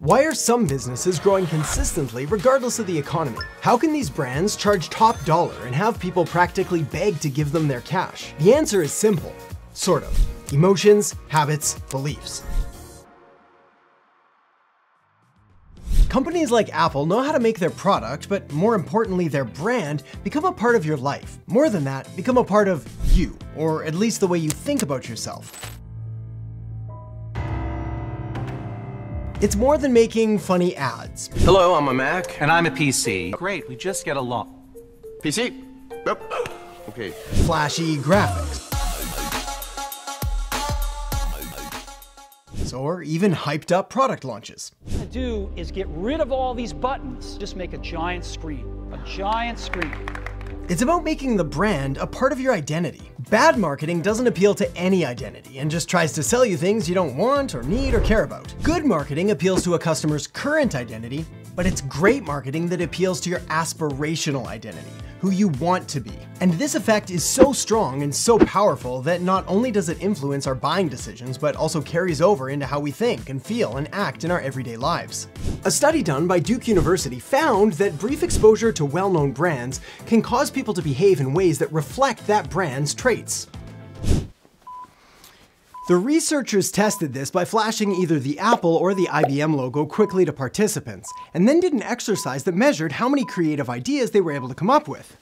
Why are some businesses growing consistently regardless of the economy? How can these brands charge top dollar and have people practically beg to give them their cash? The answer is simple, sort of. Emotions, habits, beliefs. Companies like Apple know how to make their product, but more importantly, their brand, become a part of your life. More than that, become a part of you, or at least the way you think about yourself. It's more than making funny ads. Hello, I'm a Mac. And I'm a PC. Great, we just get along. PC? Yep. Okay. Flashy graphics. Or even hyped up product launches. What to do is get rid of all these buttons. Just make a giant screen. A giant screen. It's about making the brand a part of your identity. Bad marketing doesn't appeal to any identity and just tries to sell you things you don't want or need or care about. Good marketing appeals to a customer's current identity, but it's great marketing that appeals to your aspirational identity, who you want to be. And this effect is so strong and so powerful that not only does it influence our buying decisions, but also carries over into how we think and feel and act in our everyday lives. A study done by Duke University found that brief exposure to well-known brands can cause people to behave in ways that reflect that brand's traits. The researchers tested this by flashing either the Apple or the IBM logo quickly to participants, and then did an exercise that measured how many creative ideas they were able to come up with.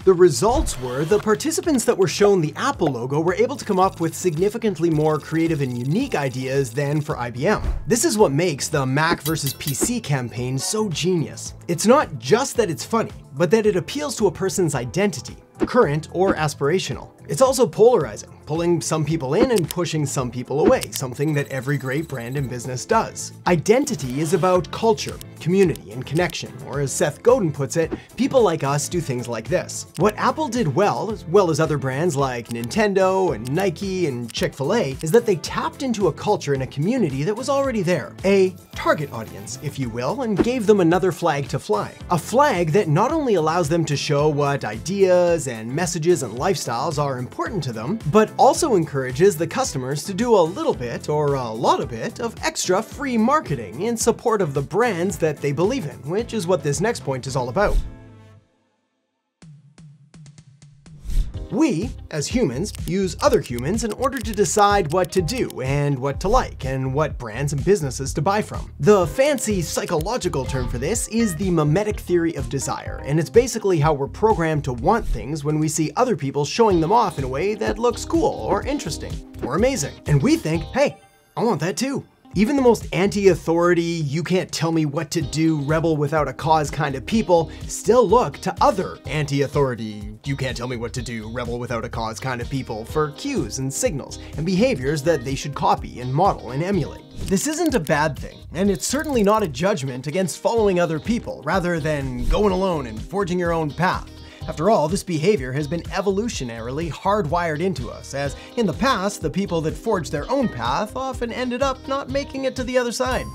The results were the participants that were shown the Apple logo were able to come up with significantly more creative and unique ideas than for IBM. This is what makes the Mac versus PC campaign so genius. It's not just that it's funny, but that it appeals to a person's identity, current or aspirational. It's also polarizing, pulling some people in and pushing some people away, something that every great brand and business does. Identity is about culture, community, and connection, or as Seth Godin puts it, people like us do things like this. What Apple did well as other brands like Nintendo and Nike and Chick-fil-A, is that they tapped into a culture and a community that was already there. A target audience, if you will, and gave them another flag to fly. A flag that not only allows them to show what ideas and messages and lifestyles are important to them, but also encourages the customers to do a little bit or a lot of it of extra free marketing in support of the brands that they believe in, which is what this next point is all about. We, as humans, use other humans in order to decide what to do and what to like and what brands and businesses to buy from. The fancy psychological term for this is the mimetic theory of desire, and it's basically how we're programmed to want things when we see other people showing them off in a way that looks cool or interesting or amazing. And we think, hey, I want that too. Even the most anti-authority, you can't tell me what to do, rebel without a cause kind of people still look to other anti-authority, you can't tell me what to do, rebel without a cause kind of people for cues and signals and behaviors that they should copy and model and emulate. This isn't a bad thing, and it's certainly not a judgment against following other people rather than going alone and forging your own path. After all, this behavior has been evolutionarily hardwired into us, as in the past, the people that forged their own path often ended up not making it to the other side.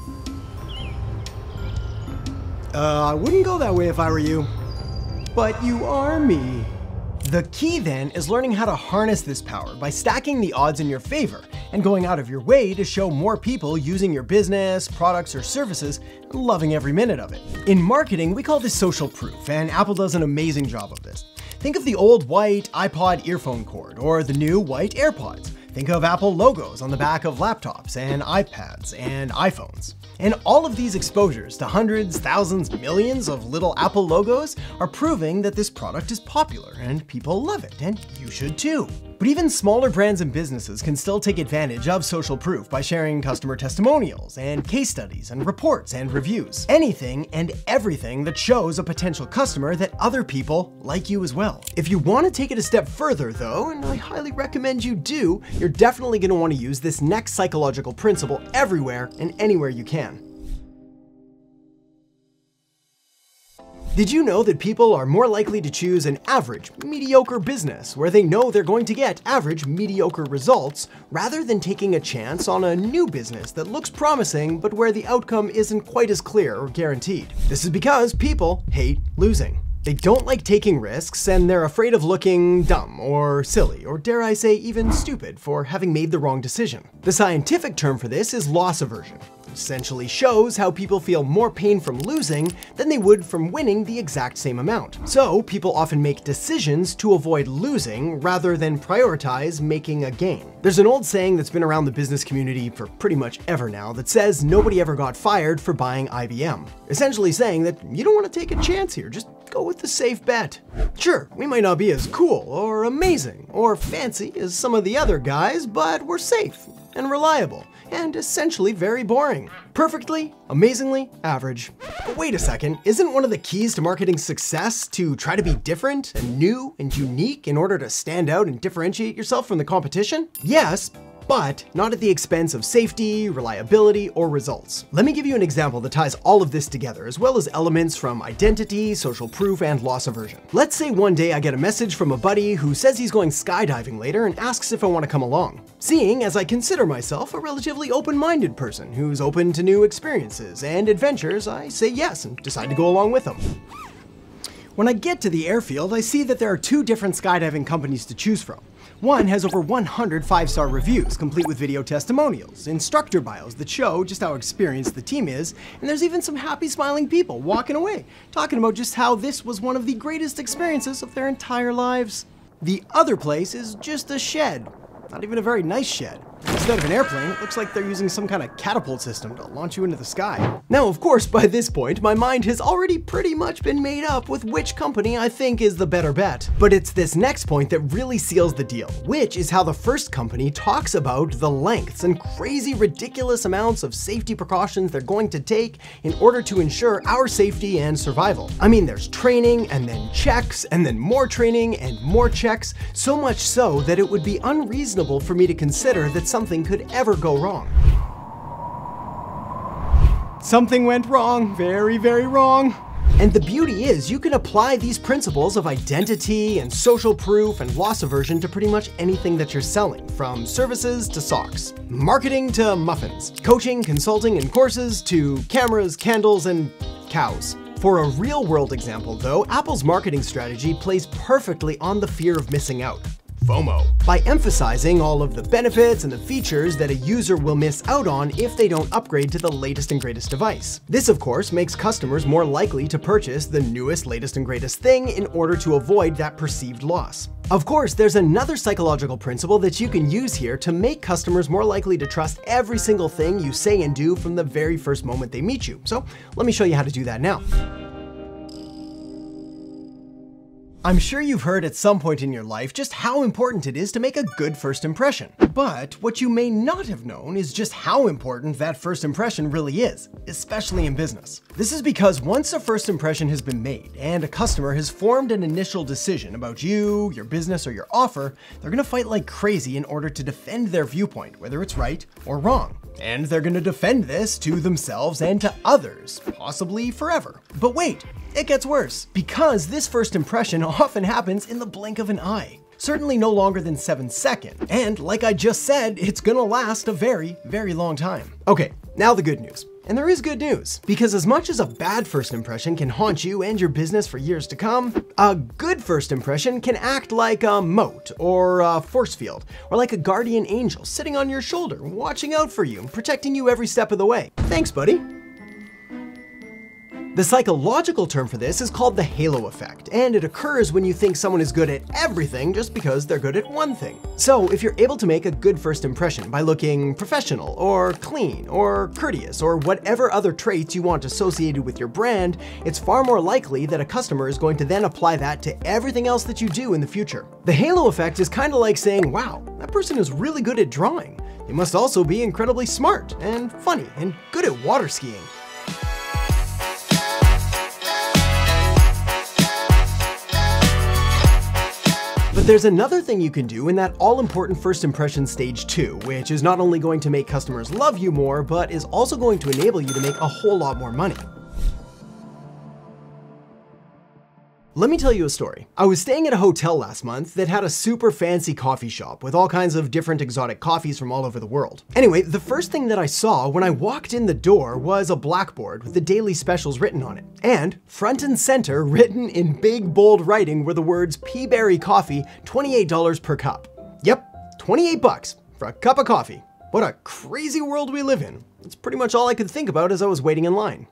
I wouldn't go that way if I were you. But you are me. The key then is learning how to harness this power by stacking the odds in your favor and going out of your way to show more people using your business, products, or services and loving every minute of it. In marketing, we call this social proof, and Apple does an amazing job of this. Think of the old white iPod earphone cord or the new white AirPods. Think of Apple logos on the back of laptops and iPads and iPhones. And all of these exposures to hundreds, thousands, millions of little Apple logos are proving that this product is popular and people love it, and you should too. But even smaller brands and businesses can still take advantage of social proof by sharing customer testimonials and case studies and reports and reviews. Anything and everything that shows a potential customer that other people like you as well. If you want to take it a step further though, and I highly recommend you do, you're definitely going to want to use this next psychological principle everywhere and anywhere you can. Did you know that people are more likely to choose an average, mediocre business where they know they're going to get average, mediocre results, rather than taking a chance on a new business that looks promising but where the outcome isn't quite as clear or guaranteed? This is because people hate losing. They don't like taking risks, and they're afraid of looking dumb or silly, or dare I say even stupid, for having made the wrong decision. The scientific term for this is loss aversion. It essentially shows how people feel more pain from losing than they would from winning the exact same amount. So people often make decisions to avoid losing rather than prioritize making a gain. There's an old saying that's been around the business community for pretty much ever now that says nobody ever got fired for buying IBM. Essentially saying that you don't want to take a chance here, just go with the safe bet. Sure, we might not be as cool or amazing or fancy as some of the other guys, but we're safe and reliable and essentially very boring. Perfectly, amazingly average. But wait a second, isn't one of the keys to marketing success to try to be different and new and unique in order to stand out and differentiate yourself from the competition? Yes, but not at the expense of safety, reliability, or results. Let me give you an example that ties all of this together, as well as elements from identity, social proof, and loss aversion. Let's say one day I get a message from a buddy who says he's going skydiving later and asks if I want to come along. Seeing as I consider myself a relatively open-minded person who's open to new experiences and adventures, I say yes and decide to go along with him. When I get to the airfield, I see that there are two different skydiving companies to choose from. One has over 100 5-star reviews, complete with video testimonials, instructor bios that show just how experienced the team is, and there's even some happy smiling people walking away, talking about just how this was one of the greatest experiences of their entire lives. The other place is just a shed. Not even a very nice shed. Instead of an airplane, it looks like they're using some kind of catapult system to launch you into the sky. Now, of course, by this point, my mind has already pretty much been made up with which company I think is the better bet. But it's this next point that really seals the deal, which is how the first company talks about the lengths and crazy ridiculous amounts of safety precautions they're going to take in order to ensure our safety and survival. I mean, there's training and then checks and then more training and more checks, so much so that it would be unreasonable for me to consider that something could ever go wrong. Something went wrong, very, very wrong. And the beauty is you can apply these principles of identity and social proof and loss aversion to pretty much anything that you're selling, from services to socks, marketing to muffins, coaching, consulting, and courses to cameras, candles, and cows. For a real-world example, though, Apple's marketing strategy plays perfectly on the fear of missing out. FOMO. By emphasizing all of the benefits and the features that a user will miss out on if they don't upgrade to the latest and greatest device. This, of course, makes customers more likely to purchase the newest, latest, and greatest thing in order to avoid that perceived loss. Of course, there's another psychological principle that you can use here to make customers more likely to trust every single thing you say and do from the very first moment they meet you. So let me show you how to do that now. I'm sure you've heard at some point in your life just how important it is to make a good first impression. But what you may not have known is just how important that first impression really is, especially in business. This is because once a first impression has been made and a customer has formed an initial decision about you, your business, or your offer, they're gonna fight like crazy in order to defend their viewpoint, whether it's right or wrong. And they're gonna defend this to themselves and to others, possibly forever. But wait, it gets worse, because this first impression often happens in the blink of an eye. Certainly no longer than 7 seconds. And like I just said, it's gonna last a very, very long time. Okay, now the good news. And there is good news, because as much as a bad first impression can haunt you and your business for years to come, a good first impression can act like a moat or a force field, or like a guardian angel sitting on your shoulder, watching out for you and protecting you every step of the way. Thanks, buddy. The psychological term for this is called the halo effect, and it occurs when you think someone is good at everything just because they're good at one thing. So if you're able to make a good first impression by looking professional or clean or courteous or whatever other traits you want associated with your brand, it's far more likely that a customer is going to then apply that to everything else that you do in the future. The halo effect is kind of like saying, wow, that person is really good at drawing. They must also be incredibly smart and funny and good at water skiing. But there's another thing you can do in that all-important first impression stage 2, which is not only going to make customers love you more, but is also going to enable you to make a whole lot more money. Let me tell you a story. I was staying at a hotel last month that had a super fancy coffee shop with all kinds of different exotic coffees from all over the world. Anyway, the first thing that I saw when I walked in the door was a blackboard with the daily specials written on it. And front and center, written in big bold writing, were the words Peaberry Coffee, $28 per cup. Yep, 28 bucks for a cup of coffee. What a crazy world we live in. That's pretty much all I could think about as I was waiting in line.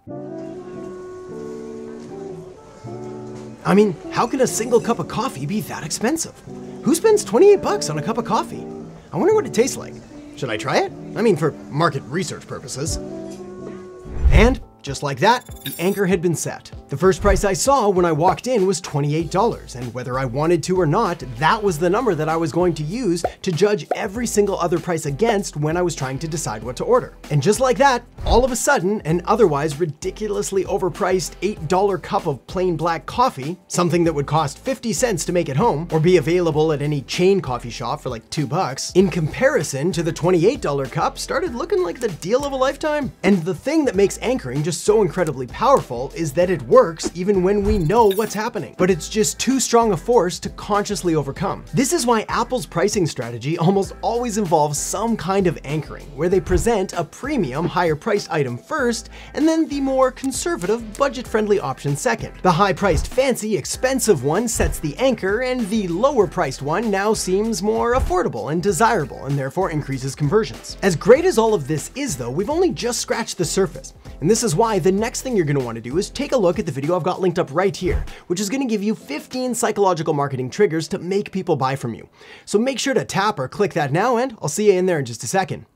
I mean, how can a single cup of coffee be that expensive? Who spends 28 bucks on a cup of coffee? I wonder what it tastes like. Should I try it? I mean, for market research purposes. And just like that, the anchor had been set. The first price I saw when I walked in was $28, and whether I wanted to or not, that was the number that I was going to use to judge every single other price against when I was trying to decide what to order. And just like that, all of a sudden, an otherwise ridiculously overpriced $8 cup of plain black coffee, something that would cost 50 cents to make at home, or be available at any chain coffee shop for like $2, in comparison to the $28 cup, started looking like the deal of a lifetime. And the thing that makes anchoring just so incredibly powerful is that it works even when we know what's happening, but it's just too strong a force to consciously overcome. This is why Apple's pricing strategy almost always involves some kind of anchoring, where they present a premium, higher priced item first, and then the more conservative, budget-friendly option second. The high-priced, fancy, expensive one sets the anchor, and the lower-priced one now seems more affordable and desirable, and therefore increases conversions. As great as all of this is though, we've only just scratched the surface. And this is why the next thing you're going to want to do is take a look at the video I've got linked up right here, which is going to give you 15 psychological marketing triggers to make people buy from you. So make sure to tap or click that now, and I'll see you in there in just a second.